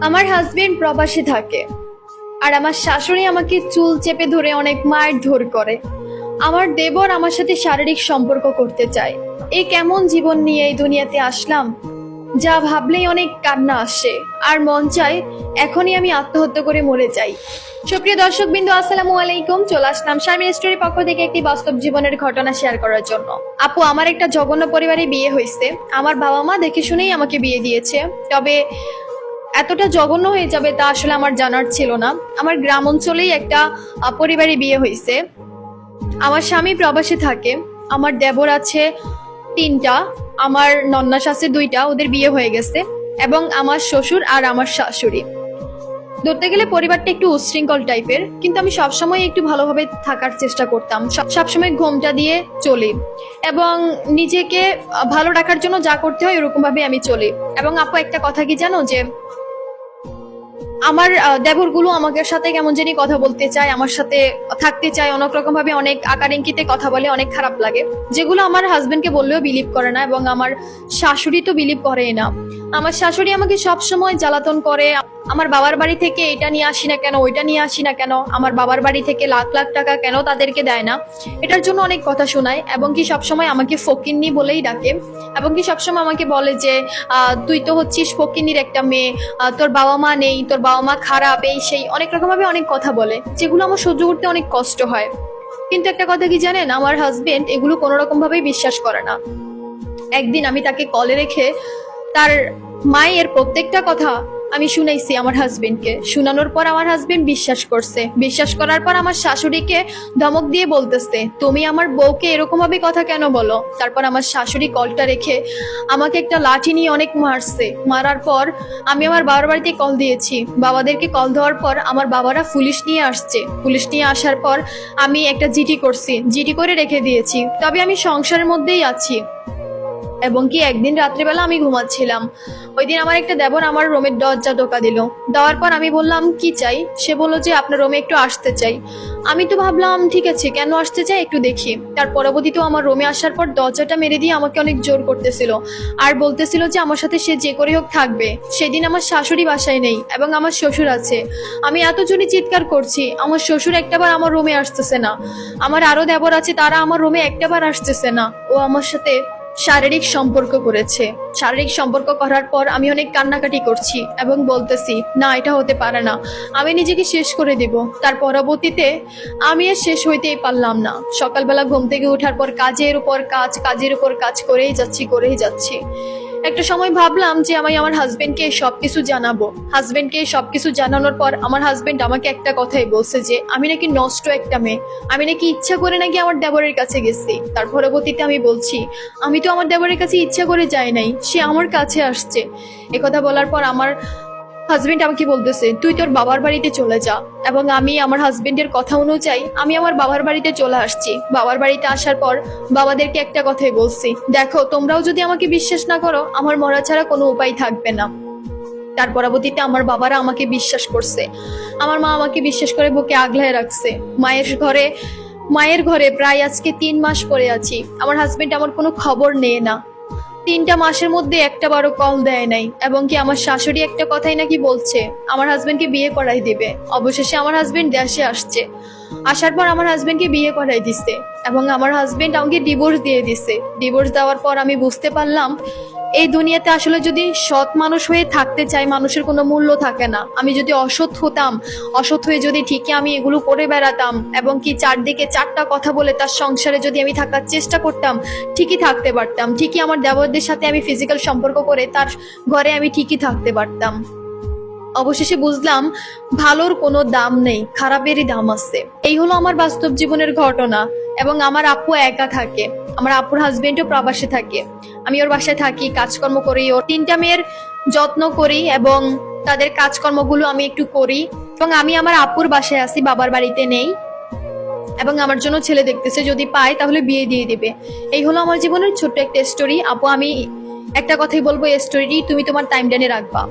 আমার হাজবেন্ড প্রবাসে থাকে আর আমার শাশুড়ি আমাকে চুল চেপে ধরে অনেক মারধর করে। আমার দেবর আমার সাথে শারীরিক সম্পর্ক করতে চায়। এই কেমন জীবন নিয়ে এই দুনিয়াতে আসলাম, যা ভাবলেই অনেক কান্না আসে আর মন চায় এখনই আমি আত্মহত্যা করে মরে যাই। সুপ্রিয় দর্শক বিন্দু, আসসালামু আলাইকুম। চলে আসলাম শারমিন স্টোরির পক্ষ থেকে একটি বাস্তব জীবনের ঘটনা শেয়ার করার জন্য। আপু, আমার একটা জঘন্য পরিবারে বিয়ে হয়েছে। আমার বাবা মা দেখে শুনেই আমাকে বিয়ে দিয়েছে, তবে এতটা জঘন্য হয়ে যাবে তা আসলে আমার জানার ছিল না। আমার গ্রাম অঞ্চলেই একটা পরিবারে বিয়ে হয়েছে। আমার স্বামী প্রবাসে থাকে, আমার দেবর আছে 3টা, আমার নন্না শাশুড়ি 2টা, ওদের বিয়ে হয়ে গেছে, এবং আমার শ্বশুর আর আমার শাশুড়ি। ধরতে গেলে পরিবারটা একটু উচ্ছৃঙ্খল টাইপের, কিন্তু আমি সবসময় একটু ভালোভাবে থাকার চেষ্টা করতাম। সবসময় ঘোমটা দিয়ে চলি এবং নিজেকে ভালো রাখার জন্য যা করতে হয় এরকম ভাবে আমি চলি। এবং আপু, একটা কথা কি জানো, যে আমার দেবরগুলো আমাকে সাথে কেমন জানি কথা বলতে চায়, আমার সাথে থাকতে চায়, অনেক রকম ভাবে অনেক আকার ইঙ্গিতে কথা বলে, অনেক খারাপ লাগে, যেগুলো আমার হাজবেন্ডকে বললেও বিলিভ করে না, এবং আমার শাশুড়ি তো বিলিভ করেই না। আমার শাশুড়ি আমাকে সব সময় জ্বালাতন করে। আমার বাবার বাড়ি থেকে এটা নিয়ে আসি না কেন, ওইটা নিয়ে আসি না কেন, আমার বাবার বাড়ি থেকে লাখ লাখ টাকা কেন তাদেরকে দেয় না, এটার জন্য অনেক কথা শোনায়। এবং কি সবসময় আমাকে ফকিন্নি বলেই ডাকে, এবং কি সবসময় আমাকে বলে যে তুই তো হচ্ছিস ফকিন্নির একটা মেয়ে, তোর বাবা মা নেই, তোর বাবা মা খারাপ, এই সেই অনেক রকম ভাবে অনেক কথা বলে, যেগুলো আমার সহ্য করতে অনেক কষ্ট হয়। কিন্তু একটা কথা কি জানেন, আমার হাজবেন্ড এগুলো কোনো রকম ভাবেই বিশ্বাস করে না। একদিন আমি তাকে কলে রেখে তার মায়ের প্রত্যেকটা কথা আমি শুনাইছি আমার হাজবেন্ডকে। শুনানোর পর আমার হাজবেন্ড বিশ্বাস করছে। বিশ্বাস করার পর আমার শাশুড়িকে ধমক দিয়ে বলতেছে, তুমি আমার বউকে এরকম ভাবে কথা কেন বলো। তারপর আমার শাশুড়ি কলটা রেখে আমাকে একটা লাঠি নিয়ে অনেক মারছে। মারার পর আমি আমার বাবার বাড়িতে কল দিয়েছি। বাবাদেরকে কল দেওয়ার পর আমার বাবারা পুলিশ নিয়ে আসছে। পুলিশ নিয়ে আসার পর আমি একটা জিডি করছি, জিডি করে রেখে দিয়েছি। তবে আমি সংসারের মধ্যেই আছি। এবং কি একদিন রাত্রিবেলা আমি ঘুমাচ্ছিলাম, ওই দিন আমার একটা দেবর আমার রুমের দরজা টোকা দিল। দেওয়ার পর আমি বললাম কি চাই। সে বললো যে আপনার রুমে একটু আসতে চাই। আমি তো ভাবলাম ঠিক আছে, কেন আসতে চাই একটু দেখি। তার পরবর্তীতে আমার রুমে আসার পর দরজাটা মেরে দিয়ে আমাকে অনেক জোর করতেছিল আর বলতেছিল যে আমার সাথে সে যে করে হোক থাকবে। সেদিন আমার শাশুড়ি বাসায় নেই এবং আমার শ্বশুর আছে। আমি এত জোরে চিৎকার করছি, আমার শ্বশুর একটাবার আমার রুমে আসতেছে না। আমার আরো দেবর আছে, তারা আমার রুমে একটাবার আসতেছে না। ও আমার সাথে শারীরিক সম্পর্ক করেছে। শারীরিক সম্পর্ক করার পর আমি অনেক কান্নাকাটি করছি এবং বলতেছি না, এটা হতে পারে না, আমি নিজেকে শেষ করে দেব। তার পরবর্তীতে আমি আর শেষ হইতেই পারলাম না। সকালবেলা ঘুম থেকে ওঠার পর কাজের উপর কাজ, কাজের উপর কাজ করেই যাচ্ছি। একটা সময় ভাবলাম যে আমি আমার হাজবেন্ডকে সবকিছু জানাবো। হাজবেন্ডকে সবকিছু জানানোর পর আমার হাজবেন্ড আমাকে একটা কথাই বলছে যে আমি নাকি নষ্ট একটা মেয়ে, আমি নাকি ইচ্ছা করে নাকি আমার দেবরের কাছে গেছি। তার পরবর্তীতে আমি বলছি আমি তো আমার দেবরের কাছে ইচ্ছা করে যাই নাই, সে আমার কাছে আসছে। একথা বলার পর আমার হাজবেন্ড আমাকে বলতেছে তুই তোর বাবার বাড়িতে চলে যা। এবং আমি আমার হাজবেন্ডের কথা অনুযায়ী আমি আমার বাবার বাড়িতে চলে আসছি। বাবার বাড়িতে আসার পর বাবাদেরকে একটা কথাই বলছি, দেখো তোমরাও যদি আমাকে বিশ্বাস না করো, আমার মরা ছাড়া কোনো উপায় থাকবে না। তার পরবর্তীতে আমার বাবারা আমাকে বিশ্বাস করছে। আমার মা আমাকে বিশ্বাস করে বুকে আগলায় রাখছে। মায়ের ঘরে প্রায় আজকে 3 মাস পরে আছি। আমার হাজবেন্ড আমার কোনো খবর নেয় না। 3টা মাসের মধ্যে একটা বারো কল দেয় নাই। এবং কি আমার শাশুড়ি একটা কথাই নাকি বলছে আমার হাজবেন্ডকে বিয়ে করাই দিবে। অবশেষে আমার হাজবেন্ড দেশে আসছে। আসার পর আমার হাজবেন্ডকে বিয়ে করাই দিছে এবং আমার হাজবেন্ড আমাকে ডিভোর্স দিয়ে দিছে। ডিভোর্স দেওয়ার পর আমি বুঝতে পারলাম এই দুনিয়াতে আসলে যদি সৎ মানুষ হয়ে থাকতে চাই, মানুষের কোনো মূল্য থাকে না। আমি যদি অসৎ হতাম, অসৎ হয়ে যদি ঠিকই আমি এগুলো করে বেড়াতাম এবং কি চারদিকে 4টা কথা বলে তার সংসারে যদি আমি থাকার চেষ্টা করতাম, ঠিকই থাকতে পারতাম। ঠিকই আমার দেবরদের সাথে আমি ফিজিক্যাল সম্পর্ক করে তার ঘরে আমি ঠিকই থাকতে পারতাম। অবশেষে বুঝলাম ভালোর কোনো দাম নেই, খারাপেরই দাম আছে। এই হলো আমার বাস্তব জীবনের ঘটনা। এবং আমার আপু একা থাকে, আমার আপুর হাজবেন্ডও প্রবাসে থাকে। আমি ওর বাসায় থাকি, কাজকর্ম করি, ওর 3টা মেয়ের যত্ন করি এবং তাদের কাজকর্মগুলো আমি একটু করি। এবং আমি আমার আপুর বাসায় আছি, বাবার বাড়িতে নেই। এবং আমার জন্য ছেলে দেখতেছে, যদি পায় তাহলে বিয়ে দিয়ে দিবে। এই হলো আমার জীবনের ছোট্ট একটা স্টোরি। আপু, আমি একটা কথাই বলবো, এই স্টোরিটি তুমি তোমার টাইমলাইনে রাখবা।